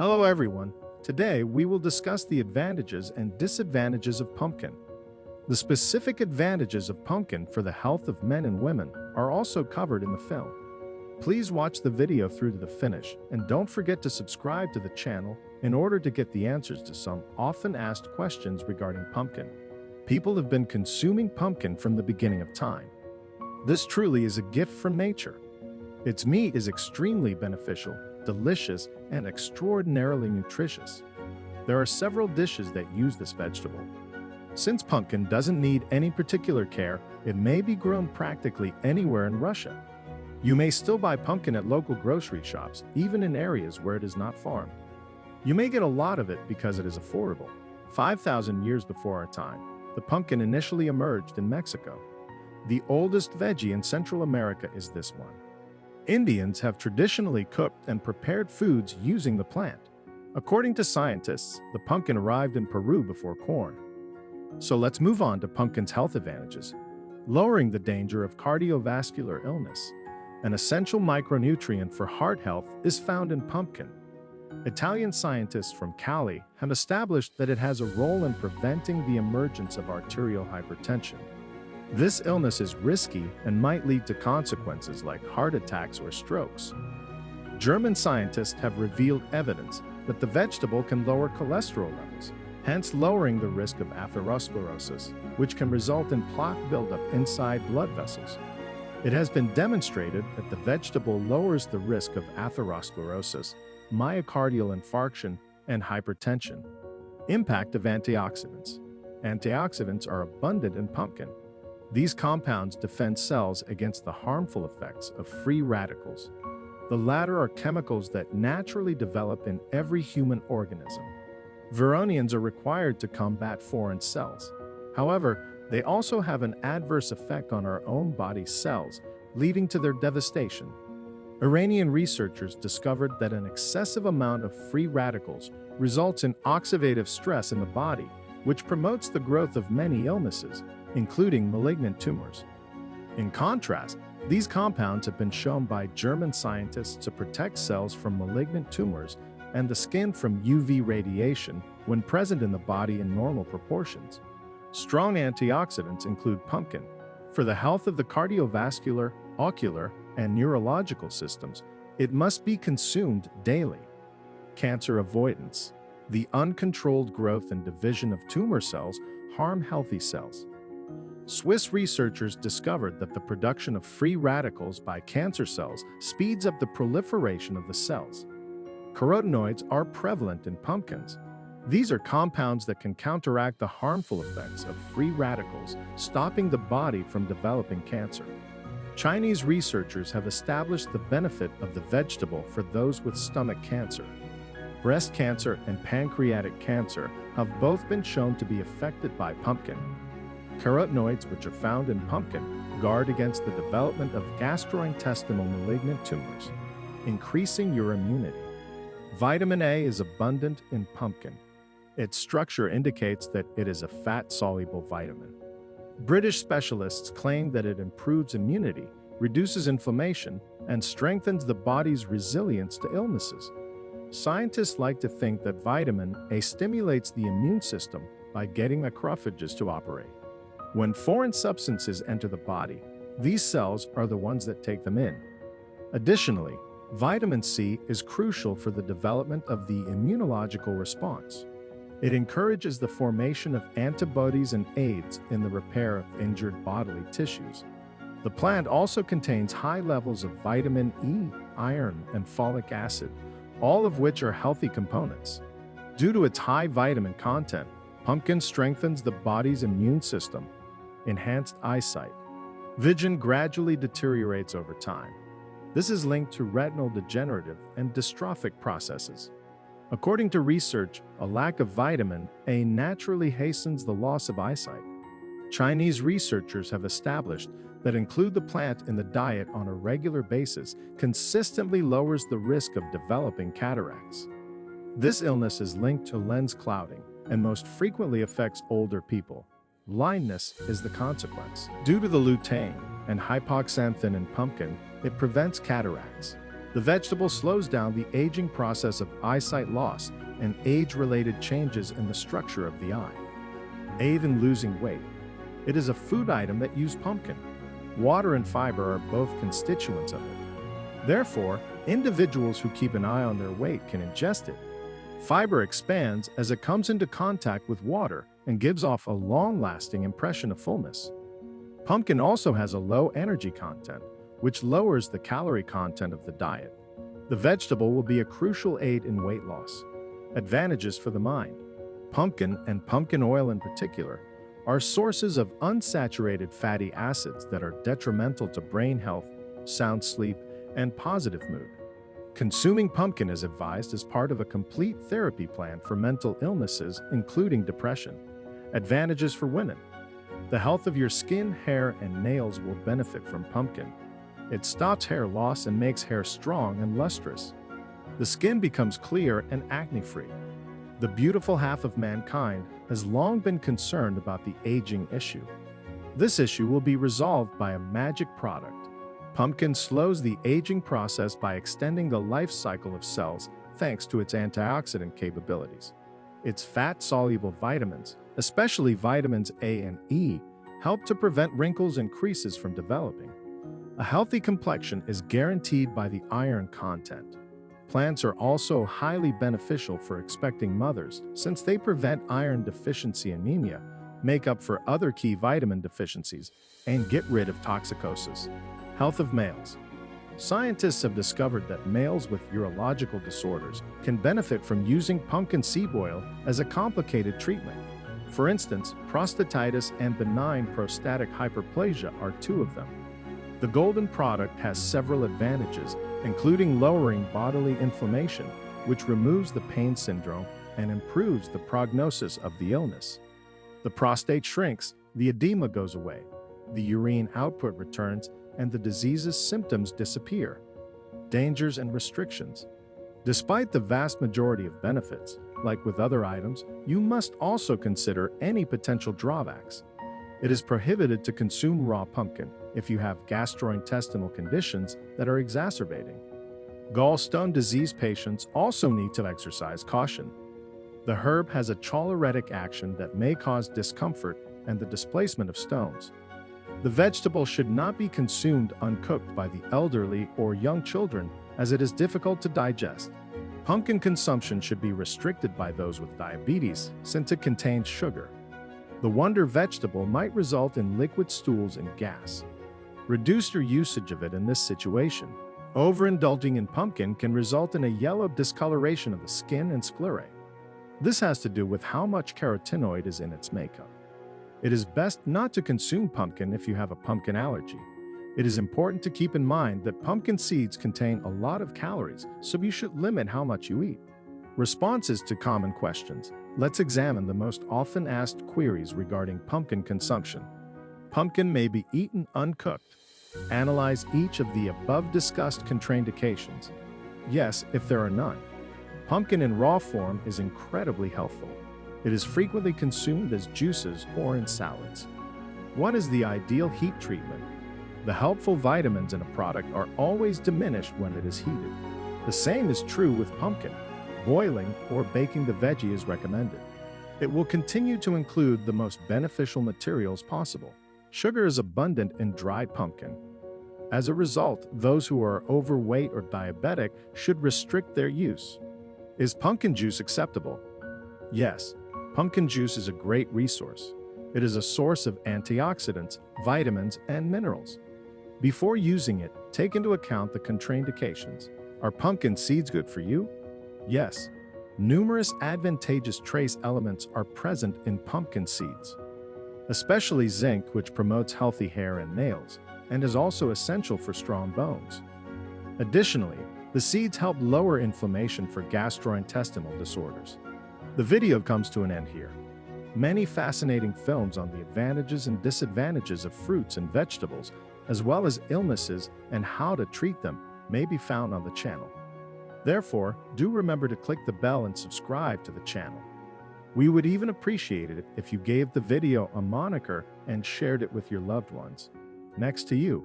Hello everyone. Today we will discuss the advantages and disadvantages of pumpkin. The specific advantages of pumpkin for the health of men and women are also covered in the film. Please watch the video through to the finish and don't forget to subscribe to the channel in order to get the answers to some often asked questions regarding pumpkin. People have been consuming pumpkin from the beginning of time. This truly is a gift from nature. Its meat is extremely beneficial, delicious, and extraordinarily nutritious. There are several dishes that use this vegetable. Since pumpkin doesn't need any particular care, it may be grown practically anywhere in Russia. You may still buy pumpkin at local grocery shops, even in areas where it is not farmed. You may get a lot of it because it is affordable. 5,000 years before our time, the pumpkin initially emerged in Mexico. The oldest veggie in Central America is this one. Indians have traditionally cooked and prepared foods using the plant. According to scientists, the pumpkin arrived in Peru before corn. So let's move on to pumpkin's health advantages. Lowering the danger of cardiovascular illness. An essential micronutrient for heart health is found in pumpkin. Italian scientists from Cali have established that it has a role in preventing the emergence of arterial hypertension. This illness is risky and might lead to consequences like heart attacks or strokes. German scientists have revealed evidence that the vegetable can lower cholesterol levels, hence lowering the risk of atherosclerosis, which can result in plaque buildup inside blood vessels. It has been demonstrated that the vegetable lowers the risk of atherosclerosis, myocardial infarction, and hypertension. Impact of antioxidants. Antioxidants are abundant in pumpkin. These compounds defend cells against the harmful effects of free radicals. The latter are chemicals that naturally develop in every human organism. Vironians are required to combat foreign cells. However, they also have an adverse effect on our own body's cells, leading to their devastation. Iranian researchers discovered that an excessive amount of free radicals results in oxidative stress in the body, which promotes the growth of many illnesses, including malignant tumors. In contrast, these compounds have been shown by German scientists to protect cells from malignant tumors and the skin from UV radiation when present in the body in normal proportions. Strong antioxidants include pumpkin. For the health of the cardiovascular, ocular, and neurological systems, it must be consumed daily. Cancer avoidance. The uncontrolled growth and division of tumor cells harm healthy cells. Swiss researchers discovered that the production of free radicals by cancer cells speeds up the proliferation of the cells. Carotenoids are prevalent in pumpkins. These are compounds that can counteract the harmful effects of free radicals, stopping the body from developing cancer. Chinese researchers have established the benefit of the vegetable for those with stomach cancer. Breast cancer and pancreatic cancer have both been shown to be affected by pumpkin. Carotenoids, which are found in pumpkin, guard against the development of gastrointestinal malignant tumors, increasing your immunity. Vitamin A is abundant in pumpkin. Its structure indicates that it is a fat-soluble vitamin. British specialists claim that it improves immunity, reduces inflammation, and strengthens the body's resilience to illnesses. Scientists like to think that vitamin A stimulates the immune system by getting macrophages to operate. When foreign substances enter the body, these cells are the ones that take them in. Additionally, vitamin C is crucial for the development of the immunological response. It encourages the formation of antibodies and aids in the repair of injured bodily tissues. The plant also contains high levels of vitamin E, iron, and folic acid, all of which are healthy components. Due to its high vitamin content, pumpkin strengthens the body's immune system. Enhanced eyesight. Vision gradually deteriorates over time. This is linked to retinal degenerative and dystrophic processes. According to research, a lack of vitamin A naturally hastens the loss of eyesight. Chinese researchers have established that include the plant in the diet on a regular basis consistently lowers the risk of developing cataracts. This illness is linked to lens clouding and most frequently affects older people. Blindness is the consequence. Due to the lutein and hypoxanthin in pumpkin, it prevents cataracts. The vegetable slows down the aging process of eyesight loss and age-related changes in the structure of the eye. Aid in losing weight. It is a food item that uses pumpkin. Water and fiber are both constituents of it. Therefore, individuals who keep an eye on their weight can ingest it. Fiber expands as it comes into contact with water and gives off a long-lasting impression of fullness. Pumpkin also has a low energy content, which lowers the calorie content of the diet. The vegetable will be a crucial aid in weight loss. Advantages for the mind. Pumpkin, and pumpkin oil in particular, are sources of unsaturated fatty acids that are detrimental to brain health, sound sleep, and positive mood. Consuming pumpkin is advised as part of a complete therapy plan for mental illnesses, including depression. Advantages for women. The health of your skin, hair, and nails will benefit from pumpkin. It stops hair loss and makes hair strong and lustrous. The skin becomes clear and acne-free. The beautiful half of mankind has long been concerned about the aging issue. This issue will be resolved by a magic product. Pumpkin slows the aging process by extending the life cycle of cells thanks to its antioxidant capabilities. Its fat-soluble vitamins, especially vitamins A and E, help to prevent wrinkles and creases from developing. A healthy complexion is guaranteed by the iron content. Plants are also highly beneficial for expecting mothers since they prevent iron deficiency anemia, make up for other key vitamin deficiencies, and get rid of toxicosis. Health of males. Scientists have discovered that males with urological disorders can benefit from using pumpkin seed oil as a complicated treatment. For instance, prostatitis and benign prostatic hyperplasia are two of them. The golden product has several advantages, including lowering bodily inflammation, which removes the pain syndrome and improves the prognosis of the illness. The prostate shrinks, the edema goes away, the urine output returns, and the disease's symptoms disappear. Dangers and restrictions. Despite the vast majority of benefits, like with other items, you must also consider any potential drawbacks. It is prohibited to consume raw pumpkin if you have gastrointestinal conditions that are exacerbating. Gallstone disease patients also need to exercise caution. The herb has a choloretic action that may cause discomfort and the displacement of stones. The vegetable should not be consumed uncooked by the elderly or young children, as it is difficult to digest. Pumpkin consumption should be restricted by those with diabetes, since it contains sugar. The wonder vegetable might result in liquid stools and gas. Reduce your usage of it in this situation. Overindulging in pumpkin can result in a yellow discoloration of the skin and sclerae. This has to do with how much carotenoid is in its makeup. It is best not to consume pumpkin if you have a pumpkin allergy. It is important to keep in mind that pumpkin seeds contain a lot of calories, so you should limit how much you eat. Responses to common questions. Let's examine the most often asked queries regarding pumpkin consumption. Pumpkin may be eaten uncooked. Analyze each of the above discussed contraindications. Yes, if there are none. Pumpkin in raw form is incredibly healthful. It is frequently consumed as juices or in salads. What is the ideal heat treatment? The helpful vitamins in a product are always diminished when it is heated. The same is true with pumpkin. Boiling or baking the veggie is recommended. It will continue to include the most beneficial materials possible. Sugar is abundant in dried pumpkin. As a result, those who are overweight or diabetic should restrict their use. Is pumpkin juice acceptable? Yes, pumpkin juice is a great resource. It is a source of antioxidants, vitamins, and minerals. Before using it, take into account the contraindications. Are pumpkin seeds good for you? Yes. Numerous advantageous trace elements are present in pumpkin seeds, especially zinc, which promotes healthy hair and nails, and is also essential for strong bones. Additionally, the seeds help lower inflammation for gastrointestinal disorders. The video comes to an end here. Many fascinating films on the advantages and disadvantages of fruits and vegetables, as well as illnesses and how to treat them, may be found on the channel. Therefore, do remember to click the bell and subscribe to the channel. We would even appreciate it if you gave the video a moniker and shared it with your loved ones. Next to you.